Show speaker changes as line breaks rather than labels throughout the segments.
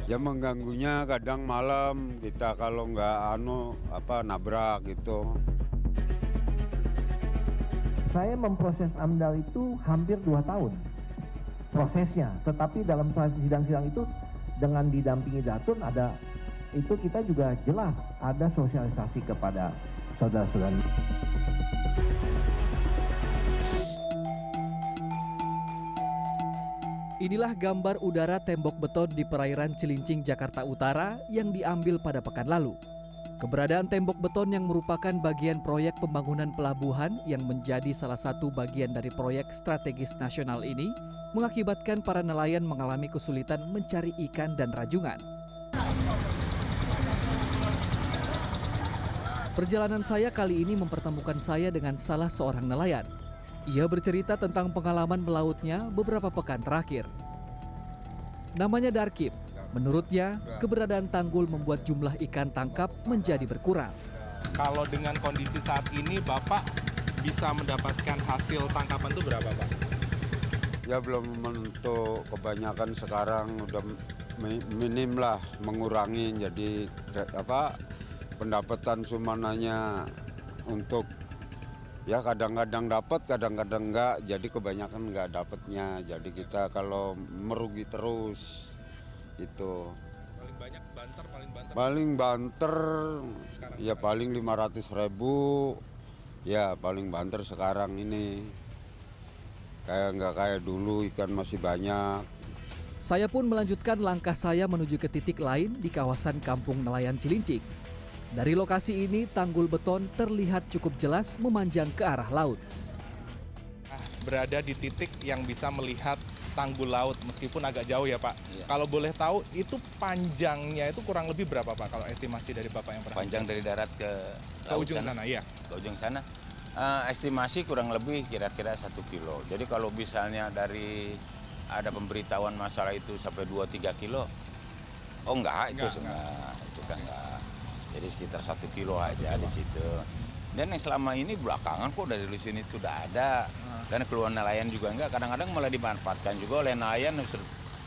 Ya mengganggunya kadang malam kita kalau nggak nabrak gitu.
Saya memproses AMDAL itu hampir 2 tahun prosesnya, tetapi dalam sidang-sidang itu dengan didampingi Datun itu kita juga jelas ada sosialisasi kepada saudara-saudara.
Inilah gambar udara tembok beton di perairan Cilincing, Jakarta Utara yang diambil pada pekan lalu. Keberadaan tembok beton yang merupakan bagian proyek pembangunan pelabuhan yang menjadi salah satu bagian dari proyek strategis nasional ini mengakibatkan para nelayan mengalami kesulitan mencari ikan dan rajungan. Perjalanan saya kali ini mempertemukan saya dengan salah seorang nelayan. Ia bercerita tentang pengalaman melautnya beberapa pekan terakhir. Namanya Darkip. Menurutnya, keberadaan tanggul membuat jumlah ikan tangkap menjadi berkurang.
Kalau dengan kondisi saat ini, Bapak bisa mendapatkan hasil tangkapan itu berapa, Pak?
Ya belum menentu, kebanyakan sekarang udah minim lah, mengurangi. Jadi pendapatan sumananya untuk ya kadang-kadang dapat, kadang-kadang enggak. Jadi kebanyakan enggak dapatnya. Jadi kita kalau merugi terus itu.
Paling banyak banter,
Paling banter
sekarang
ya paling 500.000. Ya paling banter sekarang ini. Nggak kayak dulu, ikan masih banyak.
Saya pun melanjutkan langkah saya menuju ke titik lain di kawasan Kampung Nelayan Cilincing. Dari lokasi ini, tanggul beton terlihat cukup jelas memanjang ke arah laut.
Berada di titik yang bisa melihat tanggul laut, meskipun agak jauh ya, Pak.
Iya.
Kalau boleh tahu, itu panjangnya itu kurang lebih berapa, Pak, kalau estimasi dari Bapak yang pernah?
Panjang dari darat ke
ujung sana, iya.
Ke ujung sana. Estimasi kurang lebih kira-kira 1 kilo. Jadi kalau misalnya dari ada pemberitahuan masalah itu sampai 2-3 kilo, oh enggak. Itu kan enggak. Jadi sekitar 1 kilo aja di situ. Dan yang selama ini belakangan kok dari sini sudah ada. Dan keluar nelayan juga enggak. Kadang-kadang malah dimanfaatkan juga oleh nelayan,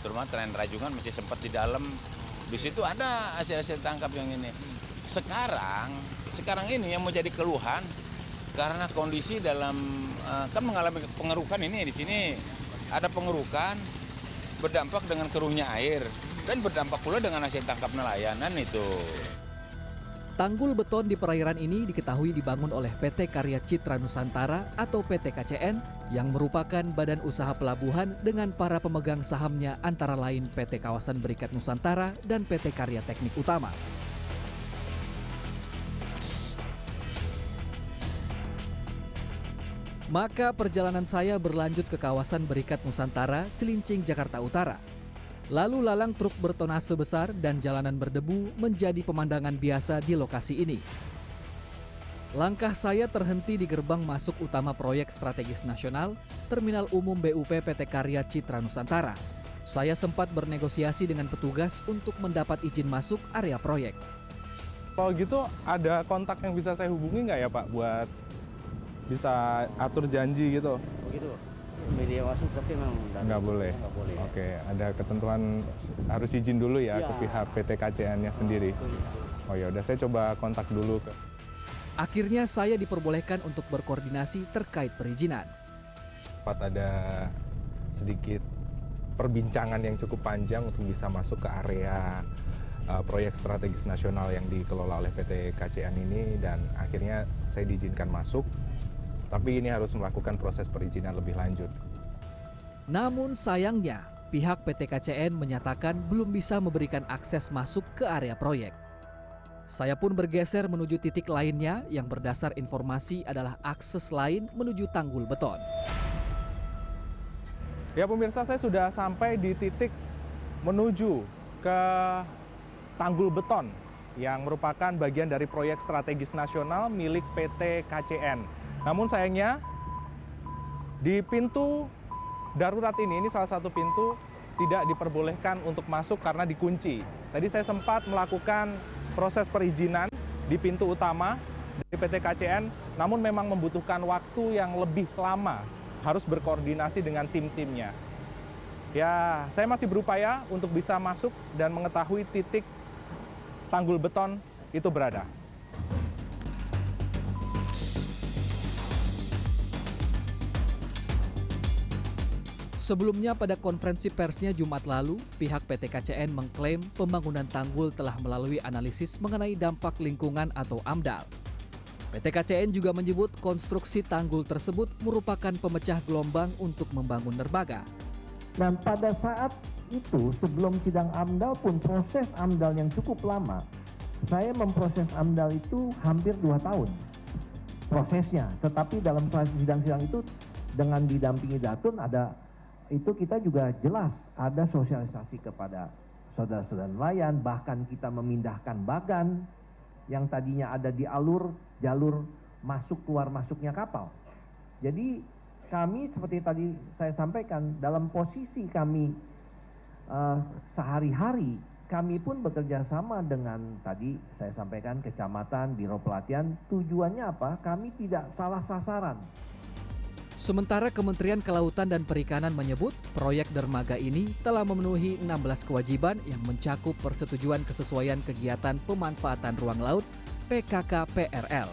terutama nelayan rajungan masih sempat di dalam. Di situ ada hasil-hasil tangkap yang ini. Sekarang ini yang menjadi keluhan karena kondisi dalam kan mengalami pengerukan ini di sini ada pengerukan berdampak dengan keruhnya air dan berdampak pula dengan hasil tangkap nelayanan itu.
Tanggul beton di perairan ini diketahui dibangun oleh PT Karya Citra Nusantara atau PT KCN yang merupakan badan usaha pelabuhan dengan para pemegang sahamnya antara lain PT Kawasan Berikat Nusantara dan PT Karya Teknik Utama. Maka perjalanan saya berlanjut ke kawasan Berikat Nusantara, Cilincing, Jakarta Utara. Lalu lalang truk bertonase besar dan jalanan berdebu menjadi pemandangan biasa di lokasi ini. Langkah saya terhenti di gerbang masuk utama proyek strategis nasional, Terminal Umum BUP PT Karya Citra Nusantara. Saya sempat bernegosiasi dengan petugas untuk mendapat izin masuk area proyek.
Kalau gitu, ada kontak yang bisa saya hubungi nggak ya, Pak, buat bisa atur janji gitu?
Begitu. Media masuk tapi memang
Nggak boleh.
Nggak boleh.
Oke, ada ketentuan harus izin dulu ya,
Iya.
ke pihak PT KCN-nya sendiri. Oh ya, udah saya coba kontak dulu ke.
Akhirnya saya diperbolehkan untuk berkoordinasi terkait perizinan.
Sempat ada sedikit perbincangan yang cukup panjang untuk bisa masuk ke area proyek strategis nasional yang dikelola oleh PT KCN ini, dan akhirnya saya diizinkan masuk. Tapi ini harus melakukan proses perizinan lebih lanjut.
Namun sayangnya, pihak PT KCN menyatakan belum bisa memberikan akses masuk ke area proyek. Saya pun bergeser menuju titik lainnya yang berdasar informasi adalah akses lain menuju tanggul beton.
Ya pemirsa, saya sudah sampai di titik menuju ke tanggul beton yang merupakan bagian dari proyek strategis nasional milik PT KCN. Namun sayangnya di pintu darurat ini salah satu pintu tidak diperbolehkan untuk masuk karena dikunci. Tadi saya sempat melakukan proses perizinan di pintu utama dari PT KCN, namun memang membutuhkan waktu yang lebih lama, harus berkoordinasi dengan tim-timnya. Ya, saya masih berupaya untuk bisa masuk dan mengetahui titik tanggul beton itu berada.
Sebelumnya pada konferensi persnya Jumat lalu, pihak PT KCN mengklaim pembangunan tanggul telah melalui analisis mengenai dampak lingkungan atau AMDAL. PT KCN juga menyebut konstruksi tanggul tersebut merupakan pemecah gelombang untuk membangun dermaga.
Dan pada saat itu sebelum sidang AMDAL pun proses AMDAL yang cukup lama. Saya memproses AMDAL itu hampir 2 tahun prosesnya. Tetapi dalam sidang-sidang itu dengan didampingi Datun itu kita juga jelas ada sosialisasi kepada saudara-saudara nelayan, bahkan kita memindahkan bagan yang tadinya ada di jalur masuk keluar masuknya kapal. Jadi kami seperti tadi saya sampaikan, dalam posisi kami sehari-hari, kami pun bekerja sama dengan tadi saya sampaikan kecamatan, biro pelatihan. Tujuannya apa? Kami tidak salah sasaran.
Sementara Kementerian Kelautan dan Perikanan menyebut proyek dermaga ini telah memenuhi 16 kewajiban yang mencakup persetujuan kesesuaian kegiatan pemanfaatan ruang laut PKK-PRL.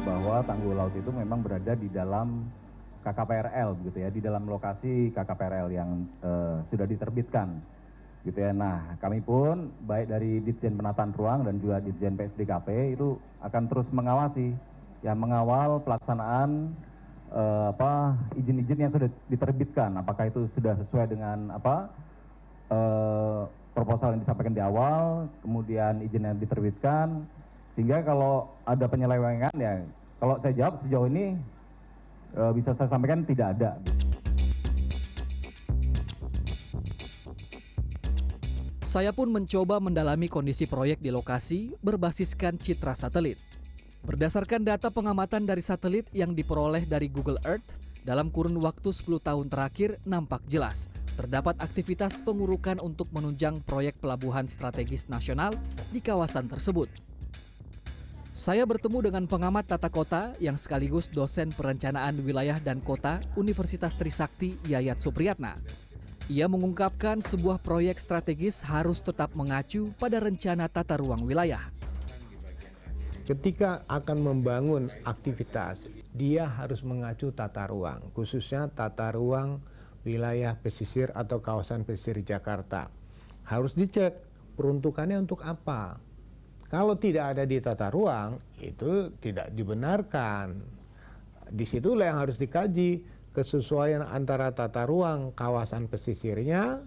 Bahwa tanggul laut itu memang berada di dalam KKPRL gitu ya, di dalam lokasi KKPRL yang sudah diterbitkan gitu ya. Nah, kami pun baik dari Ditjen Penataan Ruang dan juga Ditjen PSDKP itu akan terus mengawasi, ya, mengawal pelaksanaan izin-izin yang sudah diterbitkan, apakah itu sudah sesuai dengan proposal yang disampaikan di awal, kemudian izin yang diterbitkan, sehingga kalau ada penyelewengan, ya kalau saya jawab sejauh ini bisa saya sampaikan tidak ada.
Saya pun mencoba mendalami kondisi proyek di lokasi berbasiskan citra satelit. Berdasarkan data pengamatan dari satelit yang diperoleh dari Google Earth, dalam kurun waktu 10 tahun terakhir nampak jelas terdapat aktivitas pengurukan untuk menunjang proyek pelabuhan strategis nasional di kawasan tersebut. Saya bertemu dengan pengamat tata kota yang sekaligus dosen perencanaan wilayah dan kota Universitas Trisakti, Yayat Supriyatna. Ia mengungkapkan sebuah proyek strategis harus tetap mengacu pada rencana tata ruang wilayah.
Ketika akan membangun aktivitas, dia harus mengacu tata ruang, khususnya tata ruang wilayah pesisir atau kawasan pesisir Jakarta. Harus dicek peruntukannya untuk apa. Kalau tidak ada di tata ruang, itu tidak dibenarkan. Disitulah yang harus dikaji kesesuaian antara tata ruang kawasan pesisirnya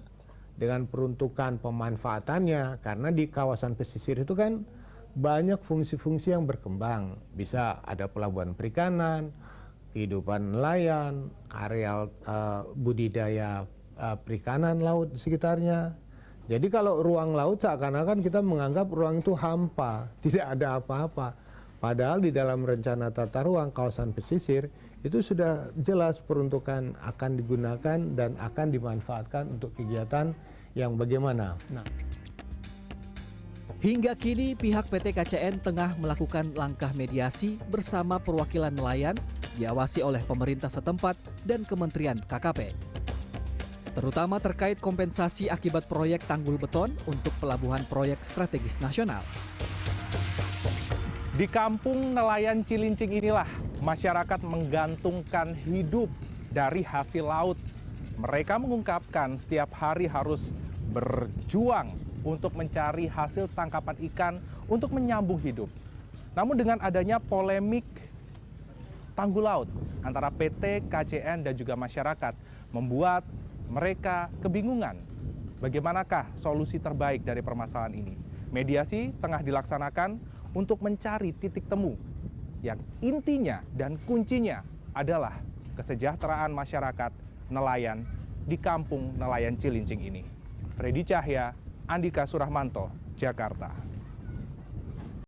dengan peruntukan pemanfaatannya. Karena di kawasan pesisir itu kan banyak fungsi-fungsi yang berkembang. Bisa ada pelabuhan perikanan, kehidupan nelayan, areal budidaya perikanan laut di sekitarnya. Jadi kalau ruang laut seakan-akan kita menganggap ruang itu hampa, tidak ada apa-apa. Padahal di dalam rencana tata ruang kawasan pesisir itu sudah jelas peruntukan akan digunakan dan akan dimanfaatkan untuk kegiatan yang bagaimana. Nah,
hingga kini pihak PT KCN tengah melakukan langkah mediasi bersama perwakilan nelayan, diawasi oleh pemerintah setempat dan Kementerian KKP. Terutama terkait kompensasi akibat proyek tanggul beton untuk pelabuhan proyek strategis nasional.
Di kampung nelayan Cilincing inilah masyarakat menggantungkan hidup dari hasil laut. Mereka mengungkapkan setiap hari harus berjuang untuk mencari hasil tangkapan ikan untuk menyambung hidup. Namun dengan adanya polemik tanggul laut antara PT, KCN, dan juga masyarakat membuat mereka kebingungan bagaimanakah solusi terbaik dari permasalahan ini. Mediasi tengah dilaksanakan untuk mencari titik temu yang intinya dan kuncinya adalah kesejahteraan masyarakat nelayan di kampung nelayan Cilincing ini. Freddy Cahya, Andika Surahmanto, Jakarta.